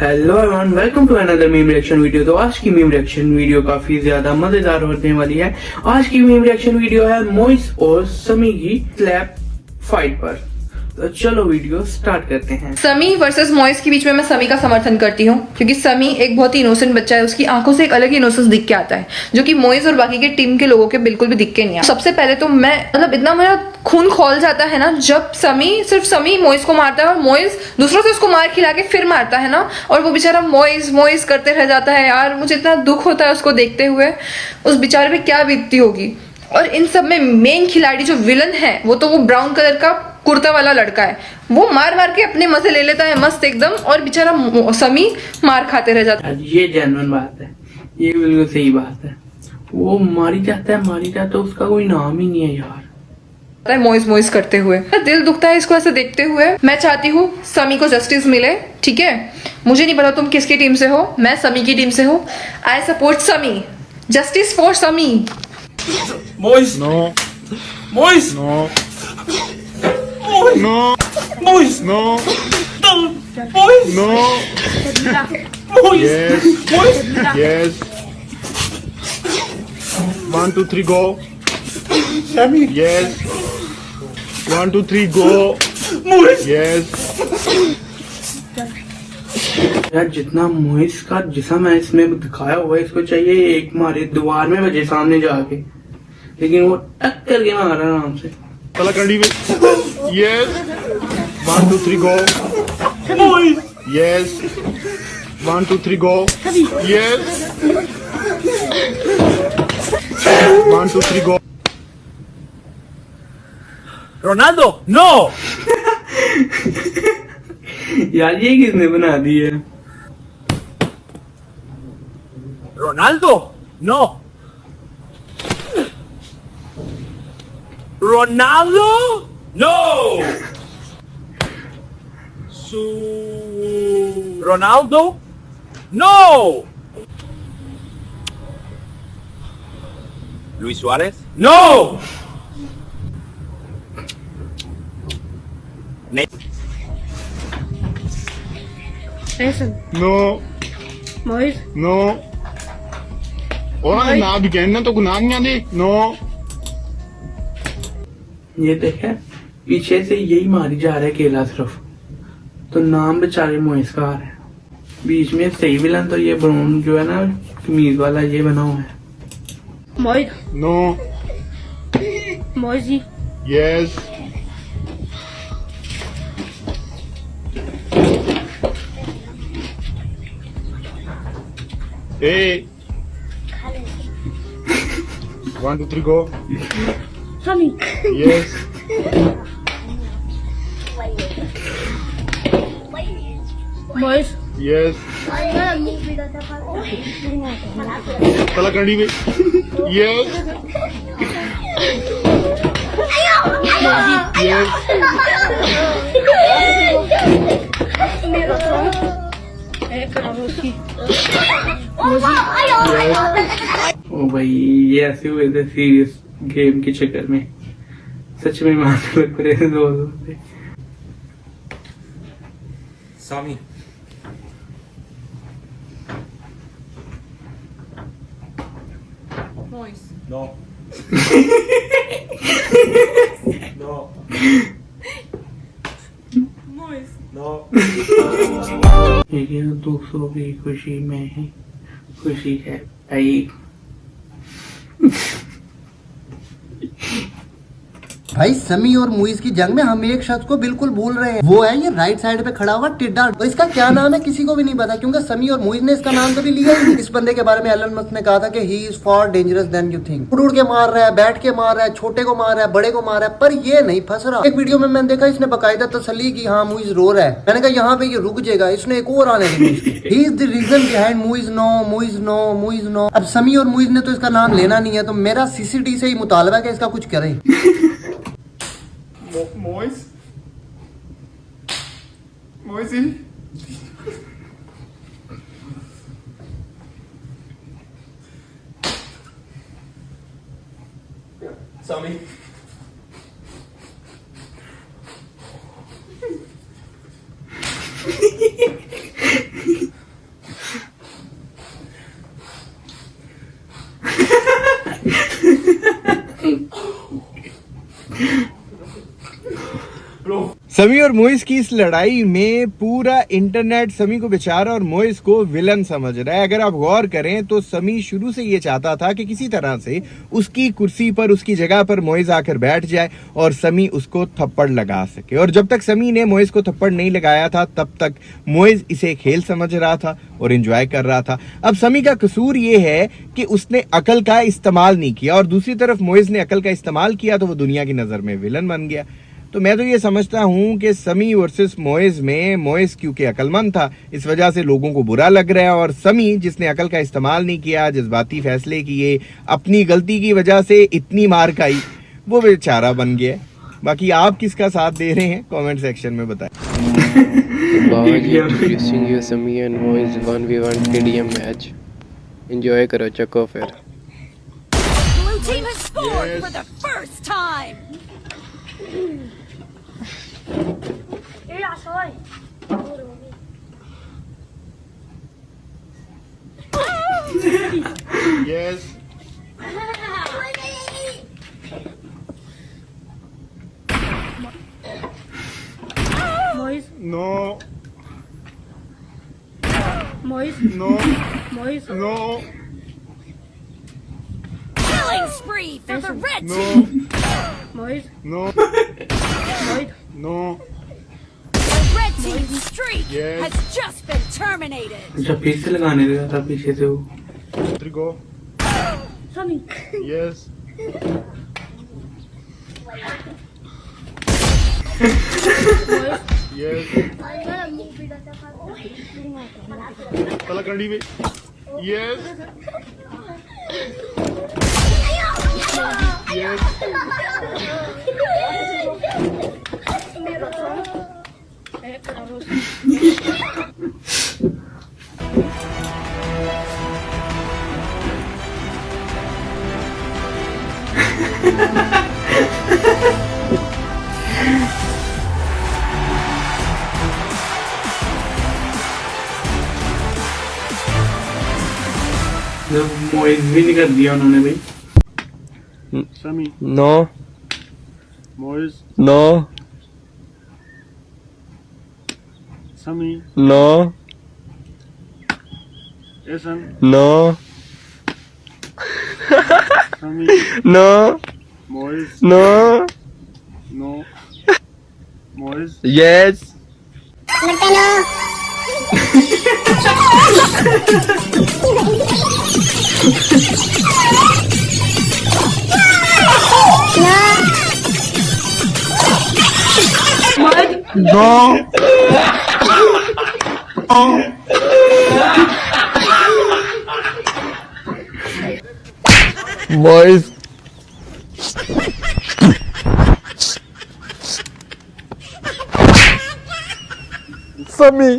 Hello everyone, welcome to another meme reaction video. तो आज की मीम रिएक्शन वीडियो काफी ज्यादा मजेदार होने वाली है। आज की मीम रिएक्शन वीडियो है मोइस और समी की स्लैप फाइट पर। तो चलो वीडियो स्टार्ट करते हैं। समी वर्सेस मॉइस के बीच में मैं समी का समर्थन करती हूँ, क्योंकि समी एक बहुत ही इनोसेंट बच्चा है। उसकी आंखों से एक अलग ही इनोसेंस दिख के आता है, जो कि मॉइस और बाकी के टीम के लोगों के बिल्कुल भी दिख के नहीं आता। सबसे पहले तो मैं इतना मेरा खून खौल जाता है ना, जब सिर्फ समी मॉइस को मारता है और मॉइस दूसरों से उसको मार खिला के फिर मारता है ना, और वो बेचारा मॉइस करते रह जाता है। यार मुझे इतना दुख होता है उसको देखते हुए, उस बेचारे पे क्या बीतती होगी। और इन सब में मेन खिलाड़ी जो विलन है वो ब्राउन कलर का कुर्ता वाला लड़का है। वो मार के अपने मजे ले लेता है मस्त एकदम, और बेचारा समी मार खाते रह जाता है। ये जेन्युइन बात है, ये बिल्कुल सही बात है। वो मारी जाता है, उसका कोई नाम ही नहीं है यार। मॉइस करते हुए दिल दुखता है इसको ऐसे देखते हुए। मैं चाहती हूँ समी को जस्टिस मिले, ठीक है। मुझे नहीं पता तुम किसकी टीम से हो, मैं समी की टीम से हूँ। आई सपोर्ट समी, जस्टिस फॉर समी। Mois! No. Mois! No. Mois! No. Mois! No. Mois! No. Mois! Yes. Mois! Yes. 1, 2, 3, go. Sammy! Yes. 1, 2, 3, go. Mois! Yes. यार जितना मोइस का जिस्म है इसमें दिखाया हुआ है, इसको चाहिए एक मारे दीवार में बजे सामने जाके, लेकिन वो टक करके मार रहा है आराम से। तला कंडी में. Yes. 1, 2, 3, go. Mois! Yes. 1, 2, 3, go. Yes. 1, 2, 3, go. Ronaldo! No! यार ये किसने बना दी है? Ronaldo! No! Ronaldo! No! Ronaldo? No! Luis Suarez? No! No. मॉइस No. और ना भी कहना तो गुनाह नहीं आदे. No. ये देखे पीछे से यही मारी जा रहा है केला सिर्फ, तो नाम बेचारे मोइस का आ रहा है। बीच में सही विलन तो ये ब्राउन जो है ना कमीज वाला, ये बना हुआ है। No. मॉइस जी Yes. Hey. 1, 2, 3, go. समी Yes. मॉइस Yes. तला कंडी में. Yes. Yes. ओ भाई ये ऐसे हुए थे सीरियस गेम के चक्कर में, सच में मारने लग पड़े थे दो से। Sammy. मॉइस No. No. मॉइस No. लेकिन दूसरों की खुशी में ही खुशी है भाई। भाई समी और मुइज की जंग में हम एक शख्स को बिल्कुल भूल रहे हैं, वो है ये राइट साइड पे खड़ा हुआ टिड्डा। और इसका क्या नाम है किसी को भी नहीं पता, क्योंकि समी और मुइज ने इसका नाम कभी लिया ही नहीं। इस बंदे के बारे में एलन मस्क ने कहा था कि he is for dangerous than you think. उड़ के मार रहा है, बैठ के मार रहा है, छोटे को मार रहा है, बड़े को मार रहा है, पर ये नहीं फंस रहा। एक वीडियो में मैंने देखा इसने बाकायदा तसल्ली की, हाँ मुइज रो रहा है। मैंने कहा यहाँ पे ये रुक जाएगा, इसने एक और आने दी। He is the reason behind Muiz no, Muiz no, Muiz no. अब समी और मुइज ने तो इसका नाम लेना नहीं है, तो मेरा सीसीटी से ही मुतालबा है कि इसका कुछ करें। Mois. Moisi. Sammy. समी और मोइस की इस लड़ाई में पूरा इंटरनेट समी को बेचारा और मोइस को विलन समझ रहा है। अगर आप गौर करें तो समी शुरू से ये चाहता था कि किसी तरह से उसकी कुर्सी पर, उसकी जगह पर मोइस आकर बैठ जाए और समी उसको थप्पड़ लगा सके। और जब तक समी ने मोइस को थप्पड़ नहीं लगाया था तब तक मोइस इसे खेल समझ रहा था और एंजॉय कर रहा था। अब समी का कसूर ये है कि उसने अकल का इस्तेमाल नहीं किया और दूसरी तरफ मोइस ने अकल का इस्तेमाल किया तो वो दुनिया की नजर में विलन बन गया। तो मैं तो ये समझता हूं कि समी वर्सेस मोइस में मोइस क्योंकि अकलमंद था इस वजह से लोगों को बुरा लग रहा है, और समी जिसने अकल का इस्तेमाल नहीं किया, जज्बाती फैसले किए, अपनी गलती की वजह से इतनी मार खाई, वो बेचारा बन गया। बाकी आप किसका साथ दे रहे हैं कमेंट सेक्शन में बताएं। बाबाजी इंट्रोड्यूसिंग यू समी एंड मोइस 1v1 TDM मैच। एंजॉय करो, चको फिर। Blue team has scored for the first time. Yes. Moise, No. Moise, No. Moise, No. Killing spree for the red No. team. Moise, No. Moise, No. The red team's streak Yes. has just been terminated. अच्छा फिर से लगाने लगा था पीछे से वो। Go. Sammy, Yes. Moise, Yes. तला कंडी में। Yes. Yes. मोइस भी नहीं कर दिया उन्होंने भाई। Sami. No, Moise. no, Sami. no, Esan. no, Sami. no, Moise. no, No. Moise. yes. No. Moise. Sami.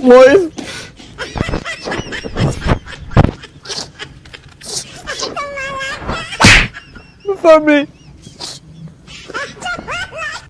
Moise. Sami.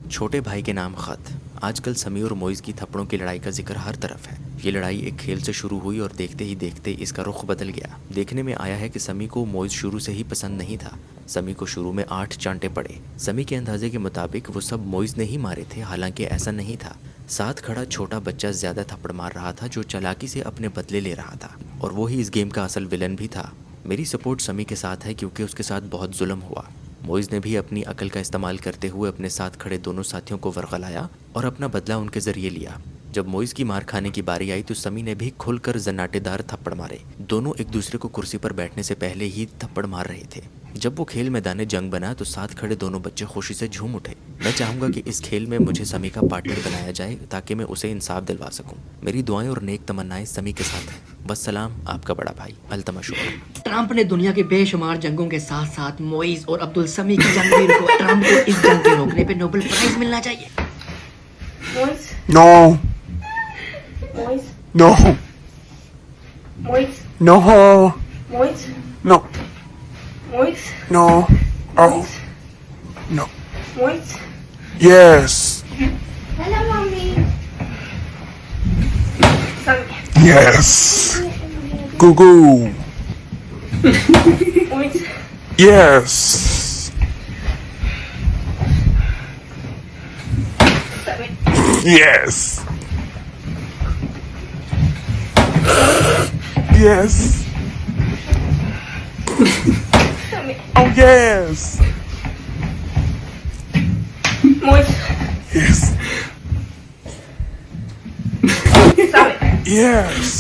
छोटे भाई के नाम खत। आजकल समी और मोइस की थप्पड़ों की लड़ाई का जिक्र हर तरफ है। ये लड़ाई एक खेल से शुरू हुई और देखते ही देखते इसका रुख बदल गया। देखने में आया है कि समी को मोइस शुरू से ही पसंद नहीं था। समी को शुरू में 8 चांटे पड़े। समी के अंदाजे के मुताबिक वो सब मोइस ने ही मारे थे, हालांकि ऐसा नहीं था। साथ खड़ा छोटा बच्चा ज्यादा थप्पड़ मार रहा था, जो चालाकी से अपने बदले ले रहा था, और वो ही इस गेम का असल विलन भी था। मेरी सपोर्ट समी के साथ है क्योंकि उसके साथ बहुत जुल्म हुआ। मोइस ने भी अपनी अकल का इस्तेमाल करते हुए अपने साथ खड़े दोनों साथियों को वरगलाया और अपना बदला उनके जरिए लिया। जब मोइस की मार खाने की बारी आई तो समी ने भी खुलकर जन्नाटेदार थप्पड़ मारे। दोनों एक दूसरे को कुर्सी पर बैठने से पहले ही थप्पड़ मार रहे थे। जब वो खेल मैदान जंग बना तो साथ खड़े दोनों बच्चे खुशी से झूम उठे। मैं चाहूंगा कि इस खेल में मुझे समी का पार्टनर बनाया जाए ताकि मैं उसे इंसाफ दिलवा सकूं। मेरी दुआएं और नेक तमन्नाएं समी के साथ हैं। बस सलाम, आपका बड़ा भाई अल्तमश। ट्रंप ने दुनिया के बेशुमार जंगों के साथ साथ मोइस और अब्दुल समी की जंग भी रुको। ट्रंप को इस जंग के रोकने पे नोबेल प्राइज मिलना चाहिए। No. Moise, No. Moise, No. Moise, No. Moise, No. Oh. No. Moise. Yes. Hello, mommy. Yes. Goo goo. Moise. Yes. Yes. Yes. Oh yes. Moise. Yes. Sami. Yes.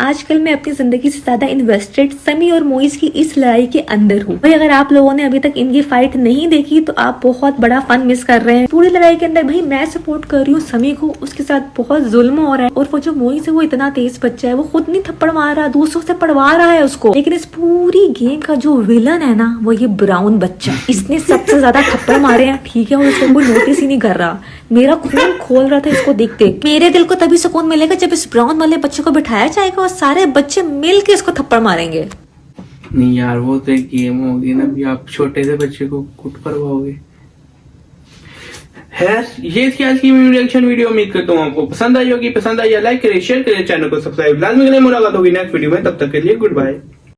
आजकल मैं अपनी जिंदगी से ज्यादा इन्वेस्टेड समी और मोइज की इस लड़ाई के अंदर हूँ। भाई अगर आप लोगों ने अभी तक इनकी फाइट नहीं देखी तो आप बहुत बड़ा फन मिस कर रहे हैं। पूरी लड़ाई के अंदर भाई मैं सपोर्ट कर रही हूँ समी को, उसके साथ बहुत जुल्म हो रहा है। और वो जो मोइज है वो इतना तेज बच्चा है, वो खुद नहीं थप्पड़ मार रहा, दूसरों से पड़वा रहा है उसको। लेकिन इस पूरी गेम का जो विलन है ना वो ये ब्राउन बच्चा, इसने सबसे ज्यादा थप्पड़ मारे हैं, ठीक है, और उसको कोई नोटिस ही नहीं कर रहा। मेरा खून खोल रहा था इसको देखते। मेरे दिल को तभी सुकून मिलेगा जब इस ब्राउन वाले बच्चे को बिठाया जाएगा और सारे बच्चे मिल के इसको थप्पड़ मारेंगे। नहीं यार, वो तो एक गेम होगी ना, भी आप छोटे से बच्चे को कुट करवाओगे। है ये थी आज की मीम रिएक्शन वीडियो। उम्मीद करता हूँ आपको पसंद आई होगी। पसंद आई लाइक करें, शेयर करें, चैनल को सब्सक्राइब लाजमी करें। मुलाकात होगी नेक्स्ट वीडियो में, तब तक के लिए गुड बाय।